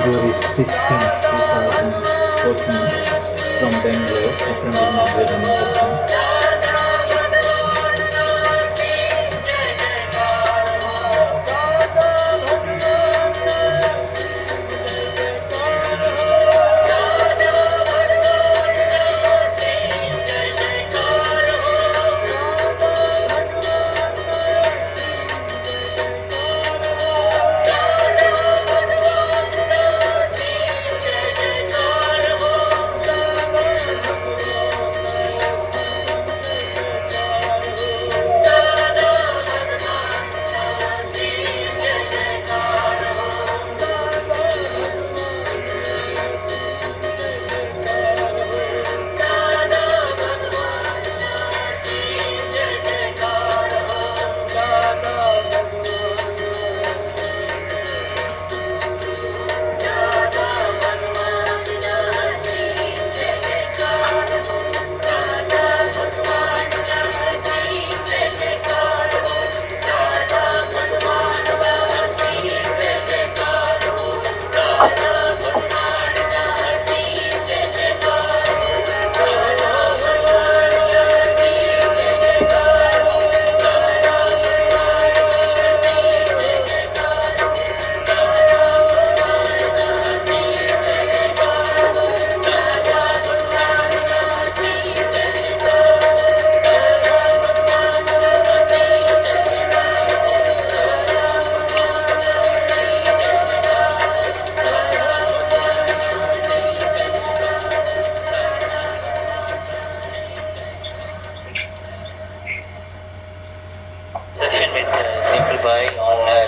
February 16th, 2014, from Bangalore, Akram Vignan Satsang.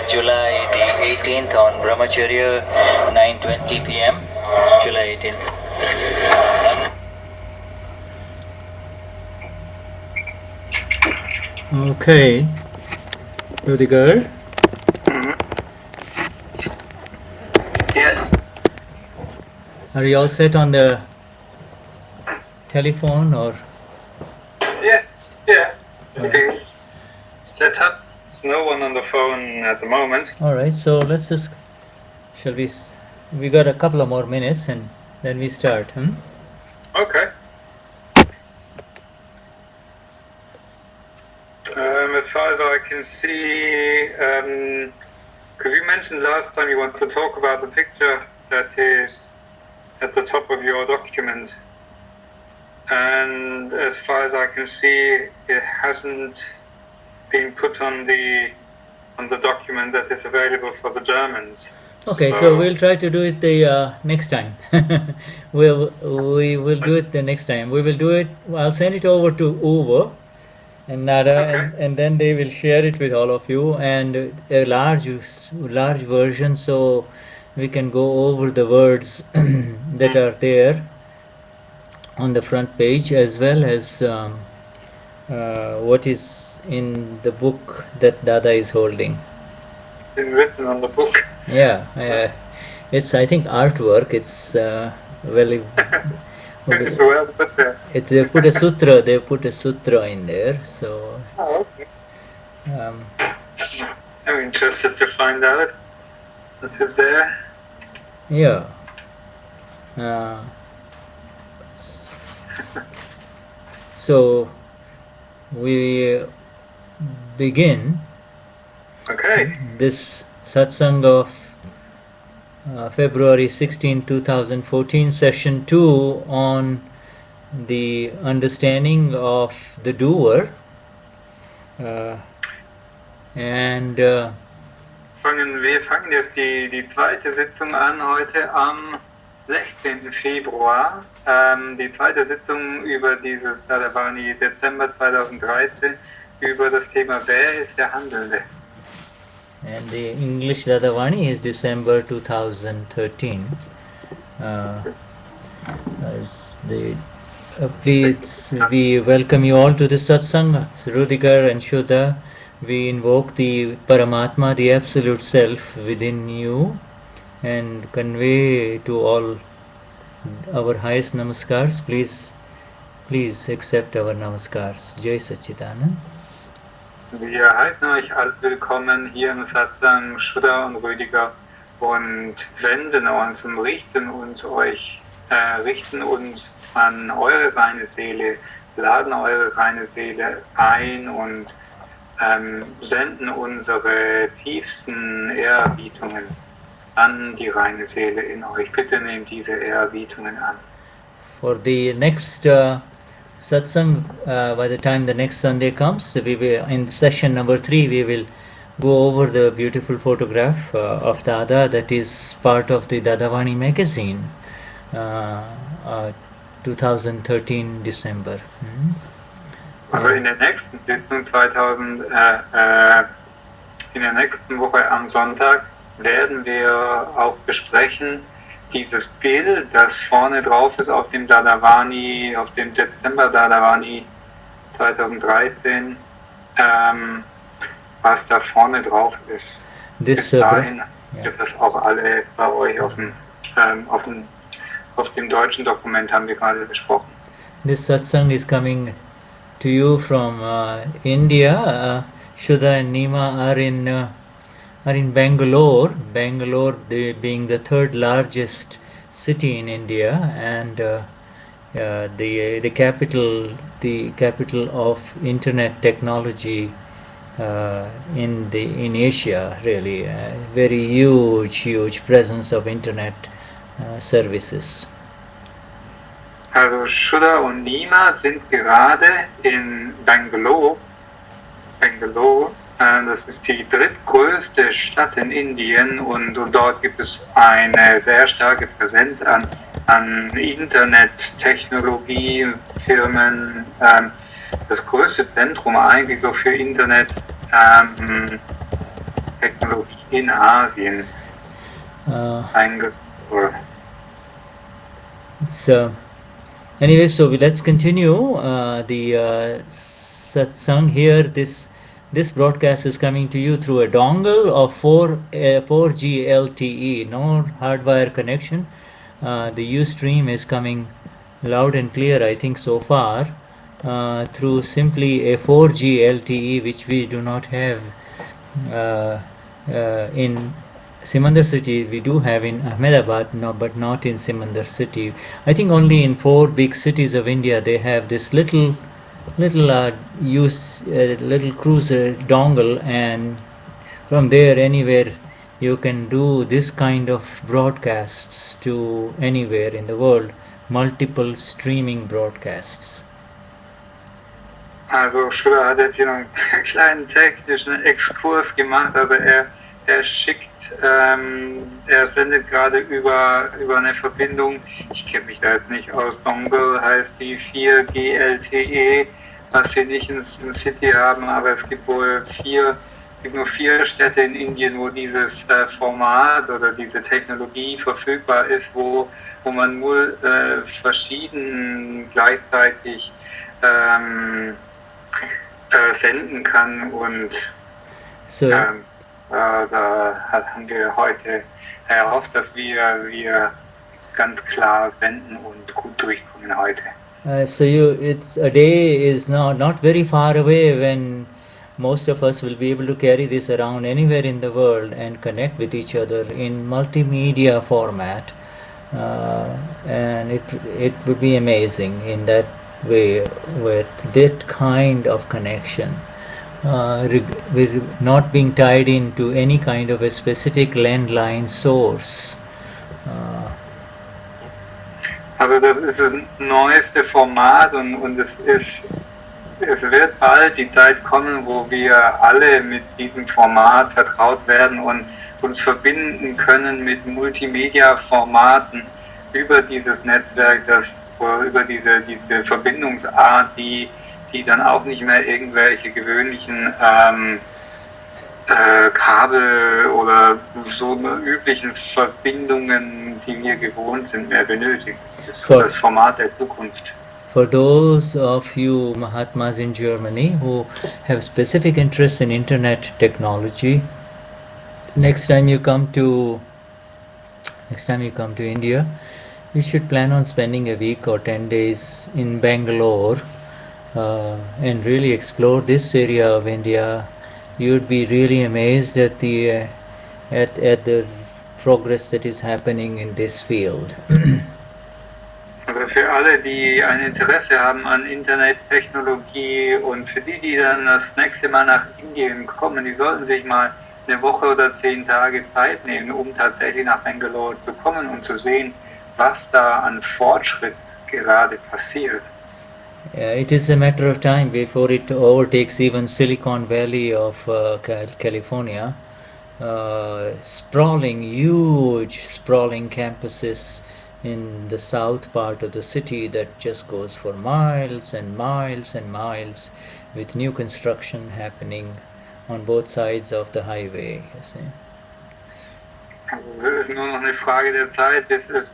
July the 18th on Brahmacharya, 9:20 p.m. July 18th. Okay, Ruediger. Yes. Are you all set on the telephone or? Yeah. Okay. Set up. No one on the phone at the moment. All right, so let's just, shall we got a couple of more minutes and then we start, Okay. As far as I can see, because you mentioned last time you want to talk about the picture that is at the top of your document, and as far as I can see, it hasn't been put on the document that is available for the Germans. Okay, so we'll try to do it the next time. we will do it the next time. We will do it. I'll send it over to Uwe and Nada, Okay. and then they will share it with all of you, and a large version, so we can go over the words that are there on the front page, as well as what is in the book that Dada is holding. It's written on the book. Yeah, it's, I think, artwork. It's well, Well put there. they put a sutra. They put a sutra in there. So Okay. I'm interested to find out what is there. yeah. So we begin Okay. this satsang of February 16, 2014, session 2 on the understanding of the doer, and Wir fangen jetzt die zweite Sitzung an, heute am 16. Februar. Die zweite Sitzung über dieses Dadavani Dezember 2013 über das Thema Wer ist der Handelnde? And the English Dadavani is December 2013. Please, we welcome you all to this satsang. Ruediger and Shuddha, we invoke the Paramatma, the Absolute Self within you, and convey to all our highest namaskars. Please accept our namaskars. Jai Satchidanand. Wir heißen euch alle willkommen hier im Satsang, Shuddha und Ruediger. und wenden uns und richten uns an eure reine Seele, laden eure reine Seele ein und senden unsere tiefsten Ehrerbietungen an die reine Seele in euch. Bitte nehmt diese Ehrerbietungen an. For the next satsang, by the time the next Sunday comes, we will, in session number 3, we will go over the beautiful photograph of Dada that is part of the Dadavani magazine, 2013 December. Also in der nächsten Sitzung in der nächsten Woche am Sonntag werden wir auch besprechen, dieses Bild, das vorne drauf ist auf dem Dadavani, auf dem Dezember Dadavani 2013, was da vorne drauf ist. Bis dahin wird das auch alle bei euch auf dem deutschen Dokument, haben wir gerade besprochen. This satsang is coming to you from India. Shuddha and Nima are in Bangalore. Bangalore being the third largest city in India, and the capital of internet technology in Asia. Really, very huge presence of internet services. Also Shuddha und Nima sind gerade in Bangalore. Das ist die drittgrößte Stadt in Indien und dort gibt es eine sehr starke Präsenz an Internet-Technologie-Firmen. Das größte Zentrum eigentlich so für Internet-Technologie in Asien. Anyway, so let's continue the satsang here. This broadcast is coming to you through a dongle of 4G LTE, no hardwire connection. The Ustream is coming loud and clear, I think, so far, through simply a 4G LTE, which we do not have in Simandar city. We do have in Ahmedabad, no, but not in Simandar city. I think only in 4 big cities of India they have this little cruiser dongle, and from there anywhere you can do this kind of broadcasts to anywhere in the world, multiple streaming broadcasts. Also Shuddha hat jetzt hier noch einen kleinen technischen Exkurs gemacht, aber er sendet gerade über eine Verbindung, ich kenne mich da jetzt nicht aus, Dongle heißt die 4G LTE, was wir nicht in City haben, aber es gibt wohl nur 4 Städte in Indien, wo dieses Format oder diese Technologie verfügbar ist, wo man nur verschieden gleichzeitig senden kann, und So, da haben wir heute erhofft, dass wir ganz klar senden und gut durchkommen heute. so it's a day is not very far away when most of us will be able to carry this around anywhere in the world and connect with each other in multimedia format, and it would be amazing in that way, with that kind of connection, with not being tied into any kind of a specific landline source. Also das ist das neueste Format, und es wird bald die Zeit kommen, wo wir alle mit diesem Format vertraut werden und uns verbinden können mit Multimedia-Formaten über dieses Netzwerk, über diese Verbindungsart, die dann auch nicht mehr irgendwelche gewöhnlichen Kabel oder so üblichen Verbindungen, die wir gewohnt sind, mehr benötigen. Das ist das Format der Zukunft. For those of you Mahatmas in Germany who have specific interest in internet technology, next time you come to India, you should plan on spending a week or 10 days in Bangalore and really explore this area of India. You would be really amazed at the progress that is happening in this field. Also für alle, die ein Interesse haben an Internettechnologie und für die, die dann das nächste Mal nach Indien kommen, die sollten sich mal eine Woche oder 10 Tage Zeit nehmen, um tatsächlich nach Bangalore zu kommen und zu sehen, was da an Fortschritt gerade passiert. It is a matter of time before it overtakes even Silicon Valley of California. Huge sprawling campuses in the south part of the city that just goes for miles and miles and miles, with new construction happening on both sides of the highway. You see. Also es ist nur noch eine Frage der Zeit, bis es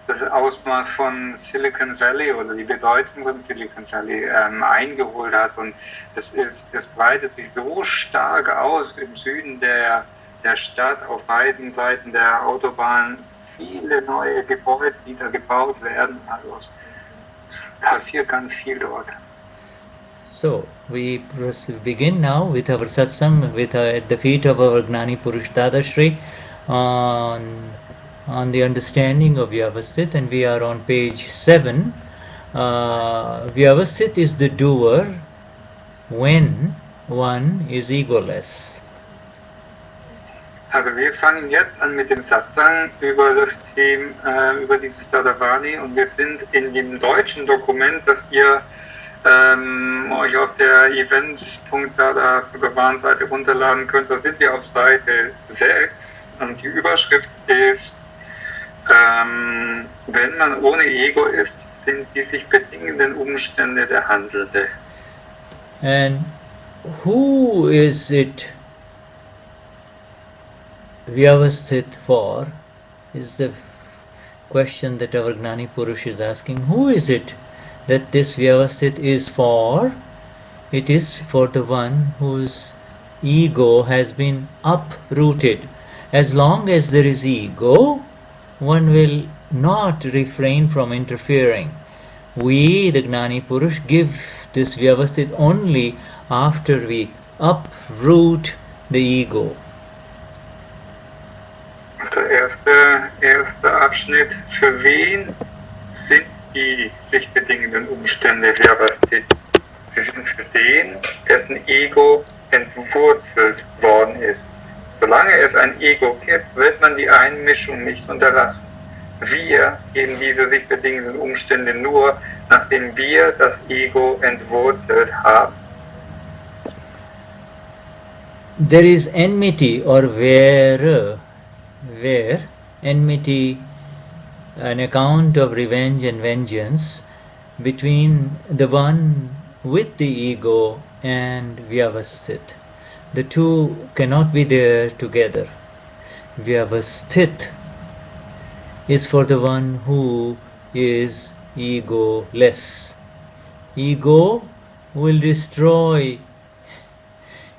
das Ausmaß von Silicon Valley oder die Bedeutung von Silicon Valley eingeholt hat, und es breitet sich so stark aus im Süden der Stadt, auf beiden Seiten der Autobahn, viele neue Gebäude, die da gebaut werden, also es passiert ganz viel dort. So we begin now with our satsang at the feet of our Gnani Purush Dadashri on the understanding of Vyavasthit, and we are on page 7. Vyavasthit is the doer when one is egoless. Also wir fangen jetzt an mit dem Satsang über das Thema, über dieses Dadavani, und wir sind in dem deutschen Dokument, das ihr euch auf der events.dada-Seite runterladen könnt. Da sind wir auf Seite 6 und die Überschrift ist, wenn man ohne Ego ist, sind die sich bedingenden Umstände der Handelnde. And who is it Vyavasthit for is the question that our Gnani Purush is asking. Who is it that this Vyavasthit is for? It is for the one whose ego has been uprooted. As long as there is ego, one will not refrain from interfering. We, the Gnani Purush, give this Vyavasthit only after we uproot the ego. Der erste Abschnitt, für wen sind die sich bedingenden Umstände Vyavasthit? Sie sind für den, dessen Ego entwurzelt worden ist. Solange es ein Ego gibt, wird man die Einmischung nicht unterlassen. Wir geben diese sich bedingenden Umstände nur, nachdem wir das Ego entwurzelt haben. There is enmity, or where enmity, an account of revenge and vengeance between the one with the ego and Vyavasthit. The two cannot be there together. Vyavasthit is for the one who is egoless. Ego will destroy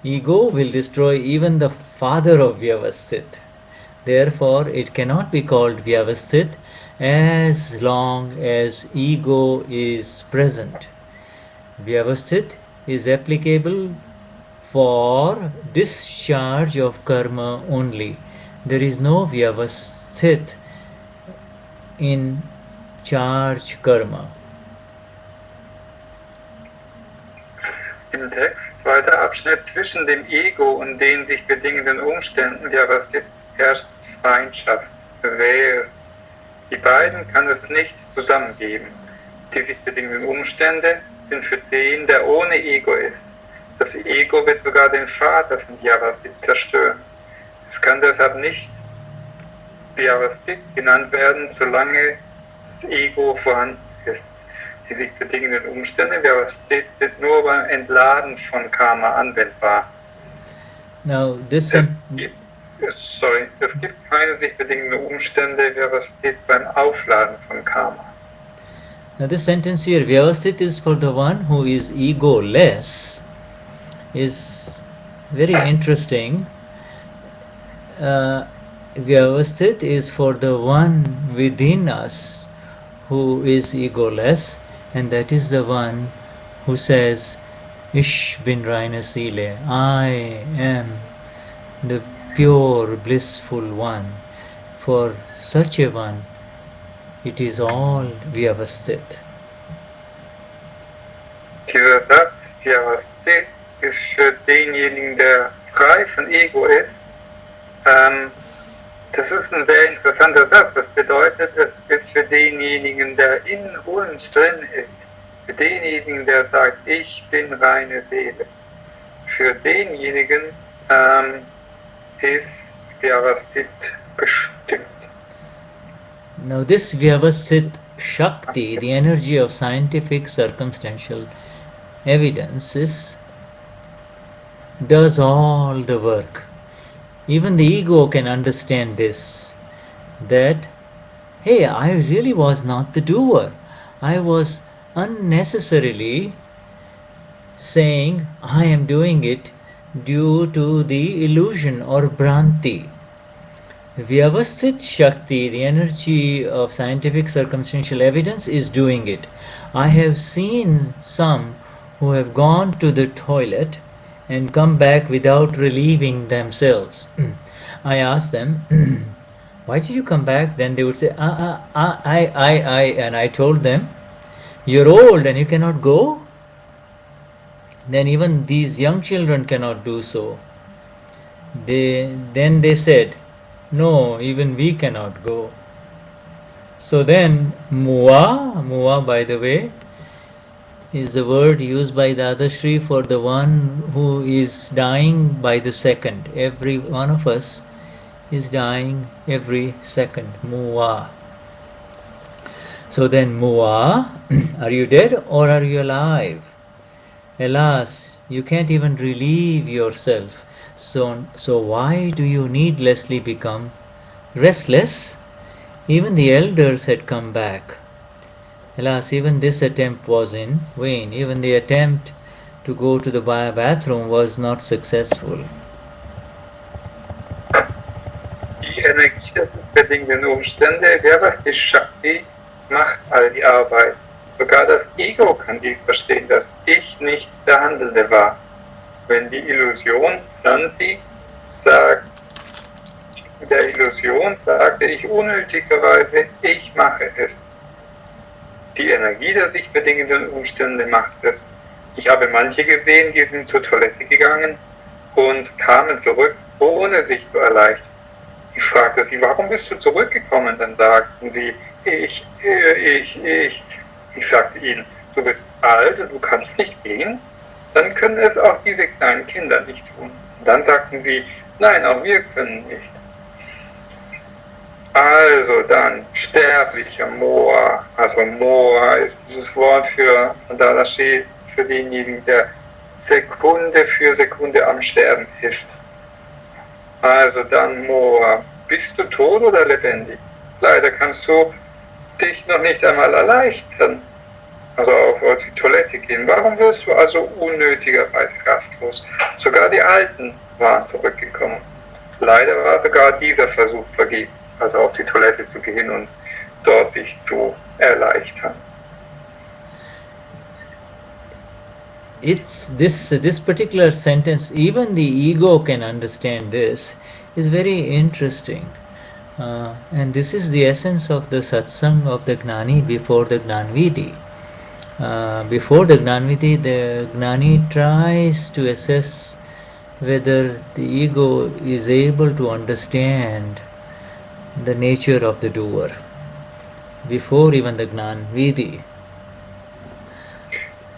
even the father of Vyavasthit. Therefore, it cannot be called Vyavasthit as long as ego is present. Vyavasthit is applicable for discharge of karma only. There is no Vyavasthit in charge karma. Im Text, zweiter Abschnitt, zwischen dem Ego und den sich bedingenden Umständen Vyavasthit herrscht Feindschaft, Wehe. Die beiden kann es nicht zusammengeben. Die sich bedingenden Umstände sind für den, der ohne Ego ist. Das Ego wird sogar den Vater von Vyavasthit zerstören. Es kann deshalb nicht Vyavasthit genannt werden, solange das Ego vorhanden ist. Die sich bedingenden Umstände Vyavasthit sind nur beim Entladen von Karma anwendbar. Now this Es gibt keine sich bedingenden Umstände Vyavasthit beim Aufladen von Karma. Now this sentence here, Vyavasthit is for the one who is egoless, is very interesting. Vyavasthit is for the one within us who is egoless, and that is the one who says, Ich bin reine Seele, I am the pure blissful one. for such a one, it is all Vyavasthit. Dieser Satz, Vyavasthit, ist für denjenigen, der frei von Ego ist, das ist ein sehr interessanter Satz. Das bedeutet, es ist für denjenigen, der in uns drin ist, für denjenigen, der sagt, ich bin reine Seele, für denjenigen ist Vyavasthit bestimmt. Now this Vyavasthit Shakti, the energy of scientific circumstantial evidences, does all the work. Even the ego can understand this, that, hey, I really was not the doer. I was unnecessarily saying I am doing it due to the illusion or Bhranti. Vyavasthit Shakti, the energy of scientific circumstantial evidence, is doing it. I have seen some who have gone to the toilet and come back without relieving themselves. I asked them, why did you come back? Then they would say, and I told them, you're old and you cannot go? Then even these young children cannot do so. Then they said, no, even we cannot go. So then, Mua, by the way, is the word used by Dadashri for the one who is dying by the second. Every one of us is dying every second. Mua. So then, Mua, are you dead or are you alive? Alas, you can't even relieve yourself. So why do you needlessly become restless? Even the elders had come back. Alas, even this attempt was in vain. Even the attempt to go to the bathroom was not successful. Die Energie der bedingenden Umstände, Vyavasthit Shakti, macht all die Arbeit. Sogar das Ego kann dies verstehen, dass ich nicht der Handelnde war. Wenn die Illusion Bhranti sagt, der Illusion sagte ich unnötigerweise, ich mache es. Die Energie der sich bedingenden Umstände macht es. Ich habe manche gesehen, die sind zur Toilette gegangen und kamen zurück, ohne sich zu erleichtern. Ich fragte sie, warum bist du zurückgekommen? Dann sagten sie, ich sagte ihnen, du bist alt und du kannst nicht gehen, dann können es auch diese kleinen Kinder nicht tun. Und dann sagten sie, nein, auch wir können nicht. Also dann, sterblicher Moa. Also Moa ist dieses Wort für Dadashri, für denjenigen, der Sekunde für Sekunde am Sterben ist. Also dann Moa, bist du tot oder lebendig? Leider kannst du dich noch nicht einmal erleichtern. Also auf die Toilette gehen. Warum wirst du also unnötigerweise rastlos? Sogar die Alten waren zurückgekommen. Leider war sogar dieser Versuch vergebens, also auf die Toilette zu gehen und dort sich zu erleichtern. It's this particular sentence, even the ego can understand this, is very interesting. And this is the essence of the satsang of the Gnani before the Gnanvidhi. Before the Gnanvidhi, the Gnani tries to assess whether the ego is able to understand the nature of the doer. Before even the Gnanvidhi.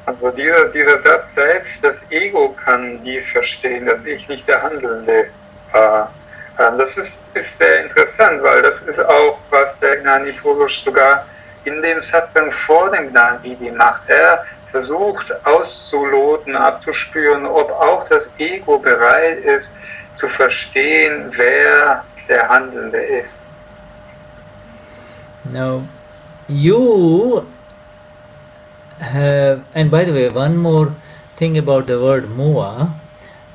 Also dieser Satz selbst, das Ego kann dies verstehen, dass ich nicht der Handelnde war. Das ist sehr interessant, weil das ist auch, was der Gnani Purush sogar in dem Satsang vor dem Gnanvidhi macht. Er versucht auszuloten, abzuspüren, ob auch das Ego bereit ist, zu verstehen, wer der Handelnde ist. Now, you have, and by the way, one more thing about the word Mua.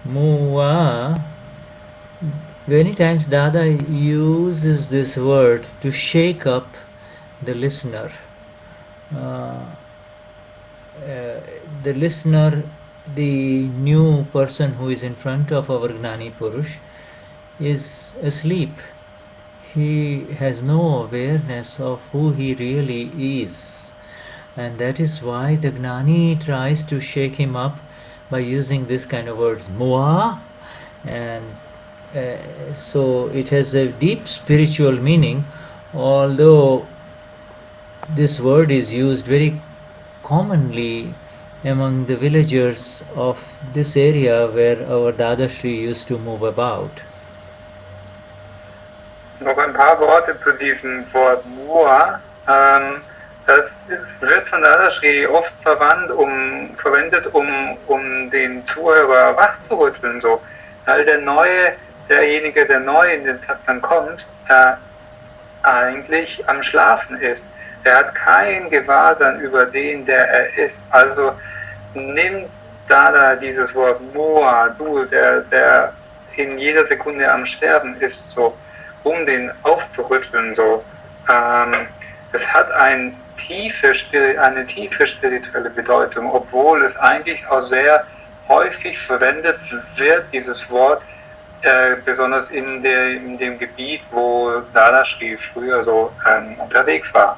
Mua, many times Dada uses this word to shake up the listener. The listener, the new person who is in front of our Gnani Purush, is asleep. he has no awareness of who he really is. And that is why the Gnani tries to shake him up by using this kind of words, Mua. And so it has a deep spiritual meaning, although this word is used very commonly among the villagers of this area where our Dadashri used to move about. Noch ein paar Worte zu diesem Wort Mua. Das wird von Dadashri oft verwendet, um den Zuhörer wachzurütteln. So. Weil derjenige, der neu in den Satsang kommt, eigentlich am Schlafen ist. Er hat kein Gewahrsein über den, der er ist. Also nimmt Dada dieses Wort Moa, du, der in jeder Sekunde am Sterben ist, so, um den aufzurütteln. So. Es hat eine tiefe spirituelle Bedeutung, obwohl es eigentlich auch sehr häufig verwendet wird, dieses Wort, besonders in dem Gebiet, wo Dadashri früher so unterwegs war.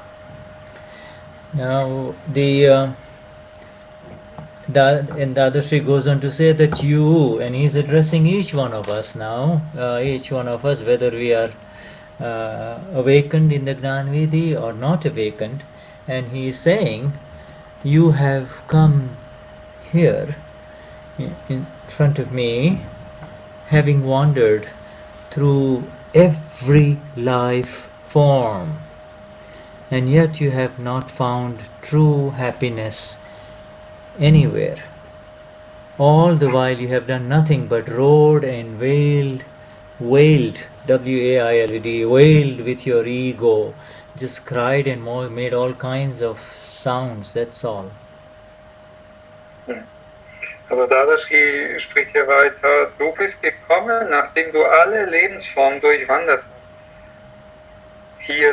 Now, and Dadashri goes on to say that you, and he's addressing each one of us now, each one of us, whether we are awakened in the Gnanvidhi or not awakened, and he is saying, you have come here in front of me, having wandered through every life form, and yet you have not found true happiness anywhere. All the while you have done nothing but roared and wailed, W-A-I-L-E-D, wailed with your ego, just cried and made all kinds of sounds, that's all. Aber Dadashri spricht hier weiter, du bist gekommen, nachdem du alle Lebensformen durchwandert hast.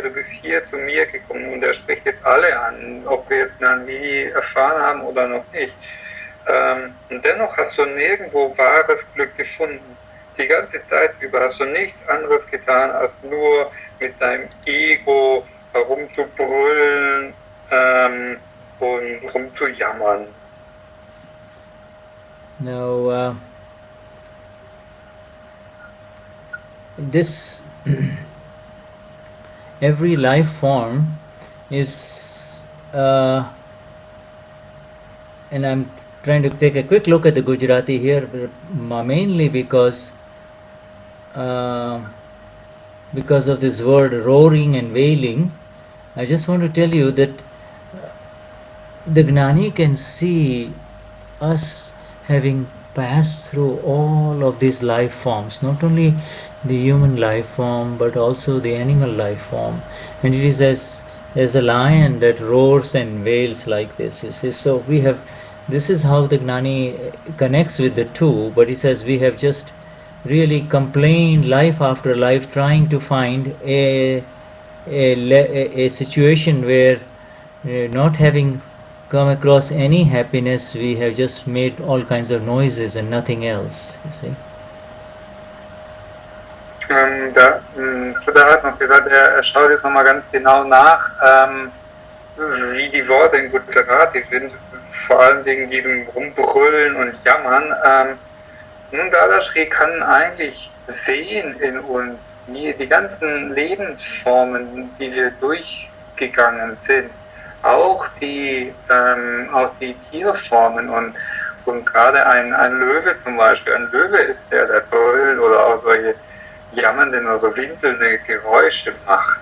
Du bist hier zu mir gekommen, und er spricht jetzt alle an, ob wir jetzt Gnani erfahren haben oder noch nicht. Und dennoch hast du nirgendwo wahres Glück gefunden. Die ganze Zeit über hast du nichts anderes getan, als nur mit deinem Ego herumzubrüllen und rumzujammern. Now, this every life form is, and I'm trying to take a quick look at the Gujarati here, mainly because of this word roaring and wailing. I just want to tell you that the Gnani can see us having passed through all of these life forms, not only the human life form but also the animal life form, and it is as a lion that roars and wails like this, you see. So we have, this is how the Gnani connects with the two, but he says we have just really complained life after life trying to find a situation where, not having come across any happiness, we have just made all kinds of noises and nothing else, you see. Shuddha hat noch gesagt, er schaut jetzt nochmal ganz genau nach, wie die Worte in Gujarati sind, vor allem wegen diesem Rumbrüllen und Jammern. Nun, Dadashri kann eigentlich sehen in uns, wie die ganzen Lebensformen, die wir durchgegangen sind, auch die Tierformen und gerade ein Löwe zum Beispiel. Ein Löwe ist der brüllt oder auch solche jammernden oder so winselnde Geräusche macht.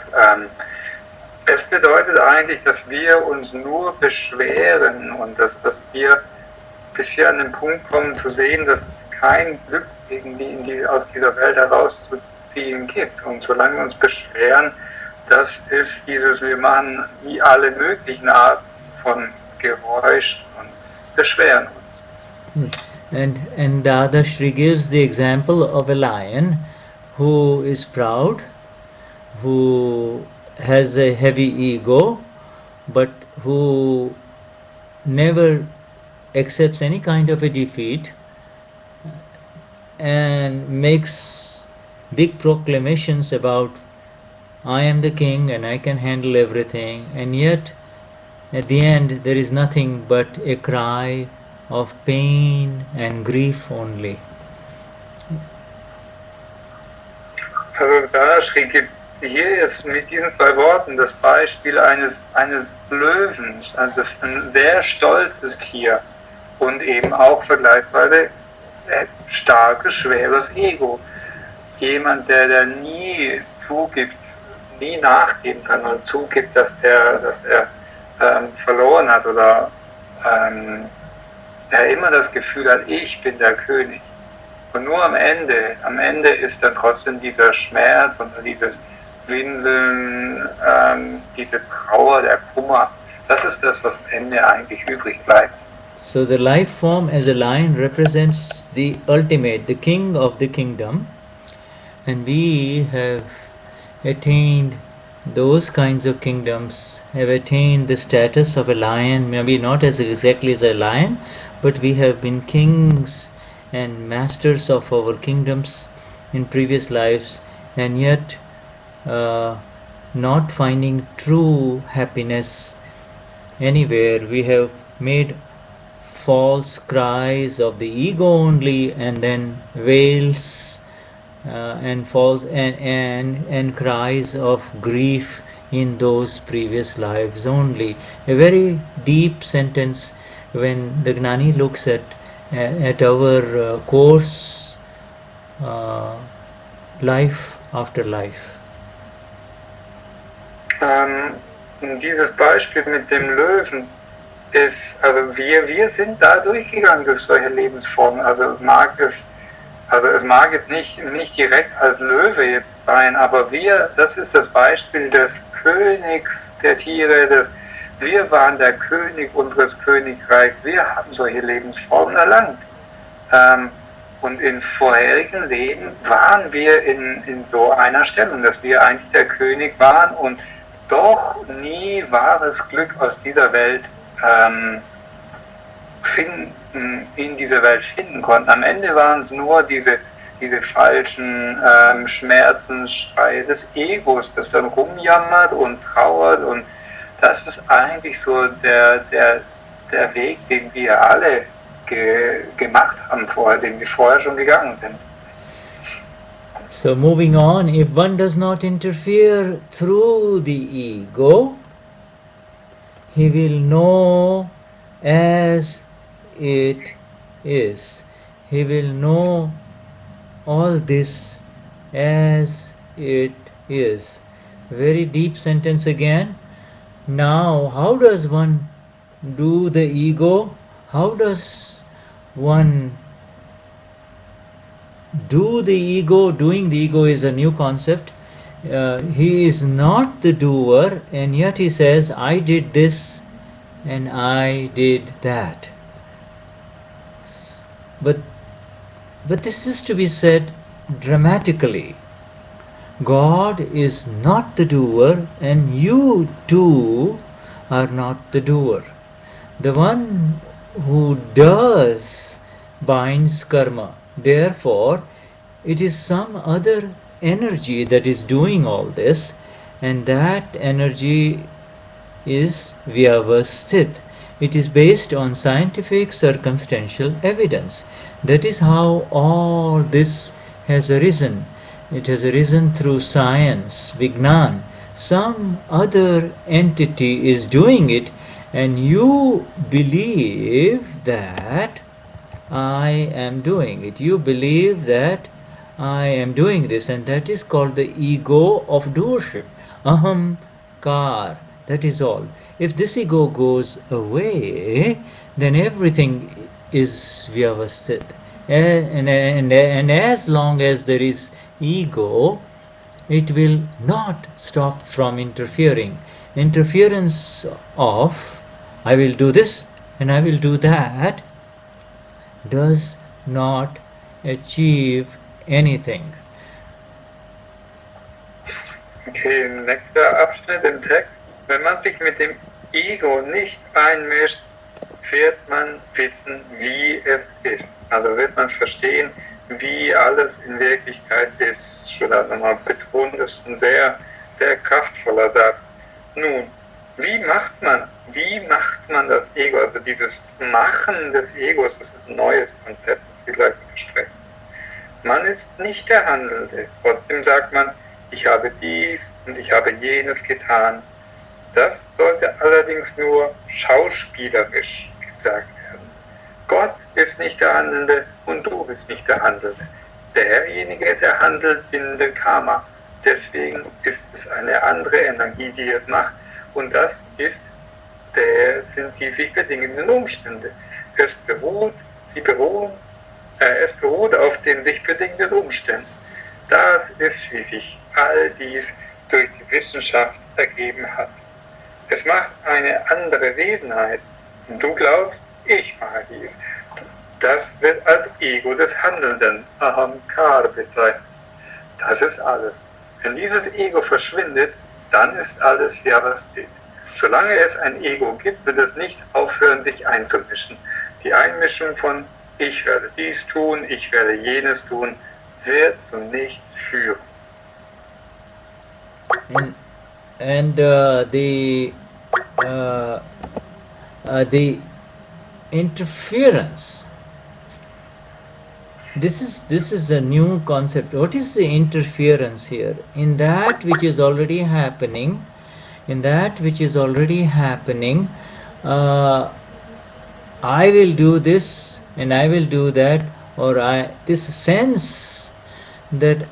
Es bedeutet eigentlich, dass wir uns nur beschweren und dass wir bis wir an den Punkt kommen zu sehen, dass es kein Glück irgendwie aus dieser Welt herauszuziehen gibt. Und solange wir uns beschweren, das ist dieses, wir machen wie alle möglichen Arten von Geräuschen und beschweren uns. And Dadashri gives the example of a lion who is proud, who has a heavy ego, but who never accepts any kind of a defeat and makes big proclamations about I am the king and I can handle everything, and yet at the end there is nothing but a cry of pain and grief only. Also Dadashri gibt hier jetzt mit diesen zwei Worten das Beispiel eines Löwens, also ein sehr stolzes Tier und eben auch vergleichsweise starkes, schweres Ego. Jemand, der nie zugibt, nie nachgeben kann und zugibt, dass er verloren hat oder der immer das Gefühl hat, ich bin der König. Und nur am Ende ist dann trotzdem dieser Schmerz und dieses Winseln, diese Trauer, der Kummer. Das ist das, was am Ende eigentlich übrig bleibt. So the life form as a lion represents the ultimate, the king of the kingdom, and we have attained those kinds of kingdoms, have attained the status of a lion, maybe not as exactly as a lion, but we have been kings and masters of our kingdoms in previous lives, and yet not finding true happiness anywhere. We have made false cries of the ego only, and then wails and false and cries of grief in those previous lives only. A very deep sentence when the Gnani looks at our course, life after life. Dieses Beispiel mit dem Löwen ist, also wir sind da durchgegangen durch solche Lebensformen. Also es mag jetzt nicht direkt als Löwe jetzt sein, aber das ist das Beispiel des Königs der Tiere, wir waren der König unseres Königreichs, wir haben solche Lebensformen erlangt. Und in vorherigen Leben waren wir in so einer Stellung, dass wir eigentlich der König waren und doch nie wahres Glück aus dieser Welt in dieser Welt finden konnten. Am Ende waren es nur diese falschen Schmerzensschreie des Egos, das dann rumjammert und trauert, und das ist eigentlich so der Weg, den wir alle gemacht haben vorher, den wir vorher schon gegangen sind. So moving on, if one does not interfere through the ego, he will know as it is. He will know all this as it is. Very deep sentence again. Now, how does one do the ego? How does one do the ego? Doing the ego is a new concept. He is not the doer, and yet he says, I did this and I did that. But this is to be said dramatically. God is not the doer, and you too are not the doer. The one who does binds karma. Therefore, it is some other energy that is doing all this, and that energy is Vyavasthit. It is based on scientific circumstantial evidence. That is how all this has arisen. It has arisen through science, Vignan. Some other entity is doing it, and you believe that I am doing it. You believe that I am doing this, and that is called the ego of doership. Aham kar. That is all. If this ego goes away, then everything is Vyavasthit. And as long as there is ego, it will not stop from interfering. Interference of I will do this and I will do that does not achieve anything. Okay, nächster Abschnitt im Text. Wenn man sich mit dem Ego nicht einmischt, wird man wissen, wie es ist. Also wird man verstehen, wie alles in Wirklichkeit ist. Shuddha nochmal betont, ist ein sehr, sehr kraftvoller Satz. Nun, wie macht man das Ego, also dieses Machen des Egos, das ist ein neues Konzept, das wir gleich besprechen. Man ist nicht der Handelnde, trotzdem sagt man, ich habe dies und ich habe jenes getan. Das sollte allerdings nur schauspielerisch gesagt werden. Gott ist nicht der Handelnde und du bist nicht der Handelnde. Derjenige, der handelt, bindet Karma. Deswegen ist es eine andere Energie, die es macht. Und das sind die sich bedingenden Umstände. Es beruht auf den sich bedingenden Umständen. Das ist, wie sich all dies durch die Wissenschaft ergeben hat. Es macht eine andere Wesenheit. Du glaubst, ich mache dies. Das wird als Ego des Handelnden, Ahamkar, bezeichnet. Das ist alles. Wenn dieses Ego verschwindet, dann ist alles Vyavasthit. Solange es ein Ego gibt, wird es nicht aufhören, sich einzumischen. Die Einmischung von ich werde dies tun, ich werde jenes tun, wird zu nichts führen. And the interference. This is a new concept. What is the interference here? In that which is already happening, I will do this and I will do that, or this sense that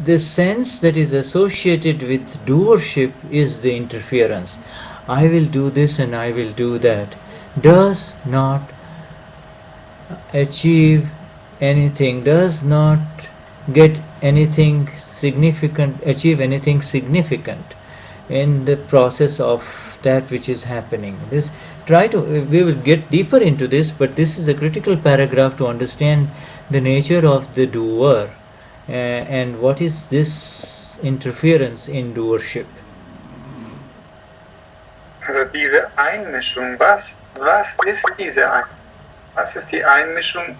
is associated with doership is the interference. I will do this and I will do that. Does not achieve anything, does not get anything significant, achieve anything significant in the process of that which is happening. We will get deeper into this, but this is a critical paragraph to understand the nature of the doer and what is this interference in doership. Also diese Einmischung, was ist diese Einmischung? Was ist die Einmischung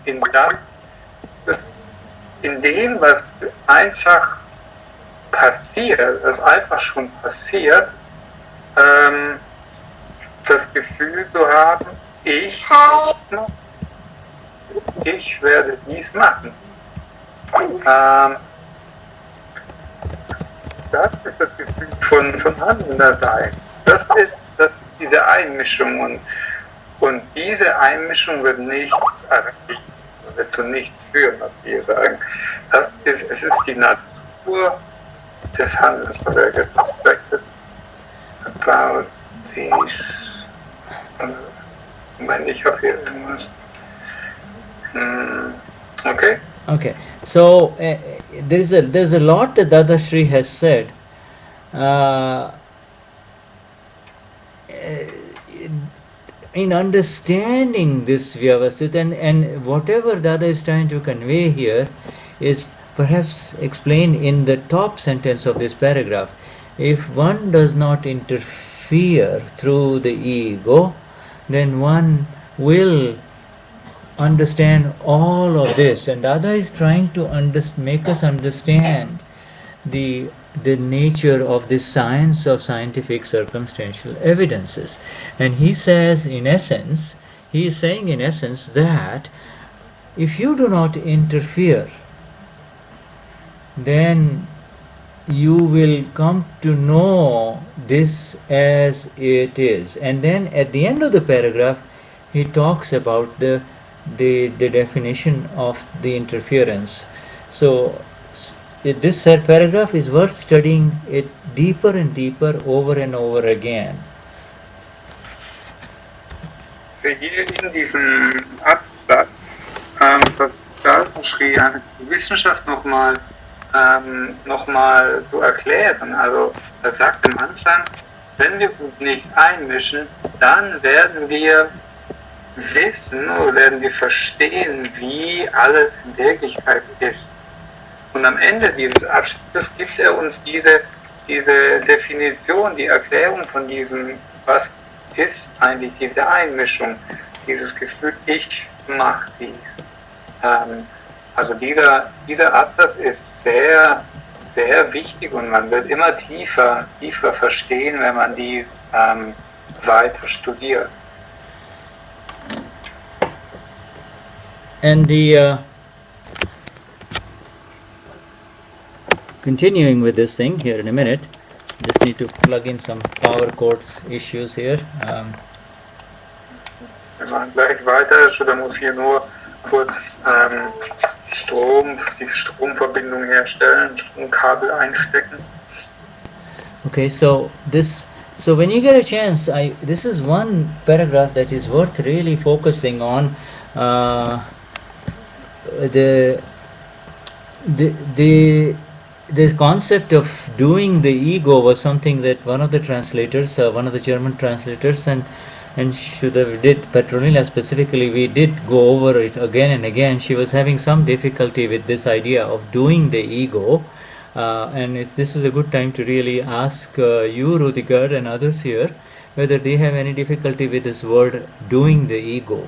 in dem, was einfach passiert, was einfach schon passiert, das Gefühl zu haben, ich werde dies machen. Das ist das Gefühl von Handelnder sein. Das ist diese Einmischung und diese Einmischung wird zu nichts führen, was wir sagen. Es ist die Natur des Handelns, oder expected about these. Moment, ich habe hier irgendwas. Okay. Okay. So there's a lot that Dadashri has said. In understanding this Vyavasthit and whatever Dada is trying to convey here is perhaps explained in the top sentence of this paragraph. If one does not interfere through the ego, then one will understand all of this. And Dada is trying to make us understand the nature of this science of scientific circumstantial evidences. And he is saying in essence that if you do not interfere, then you will come to know this as it is. And then at the end of the paragraph, he talks about the definition of the interference. So this paragraph is worth studying it deeper and deeper over and over again. Hier in diesem Absatz versucht die Wissenschaft nochmal zu erklären. Also er sagt am Anfang, wenn wir uns nicht einmischen, dann werden wir wissen oder werden wir verstehen, wie alles in Wirklichkeit ist. Und am Ende dieses Abschnittes gibt er uns diese Definition, die Erklärung von diesem, was ist eigentlich diese Einmischung, dieses Gefühl, ich mache dies. Also dieser Absatz ist sehr, sehr wichtig und man wird immer tiefer verstehen, wenn man die weiter studiert. And the continuing with this thing here in a minute, just need to plug in some power cords issues here. Wenn man gleich weiter ist, dann muss hier nur kurz die Stromverbindung herstellen, Stromkabel einstecken. Okay, so when you get a chance, this is one paragraph that is worth really focusing on. The concept of doing the ego was something that one of the translators, one of the German translators, and Shuddha did, Petronila specifically, we did go over it again and again. She was having some difficulty with this idea of doing the ego, and this is a good time to really ask you, Ruediger, and others here, whether they have any difficulty with this word doing the ego.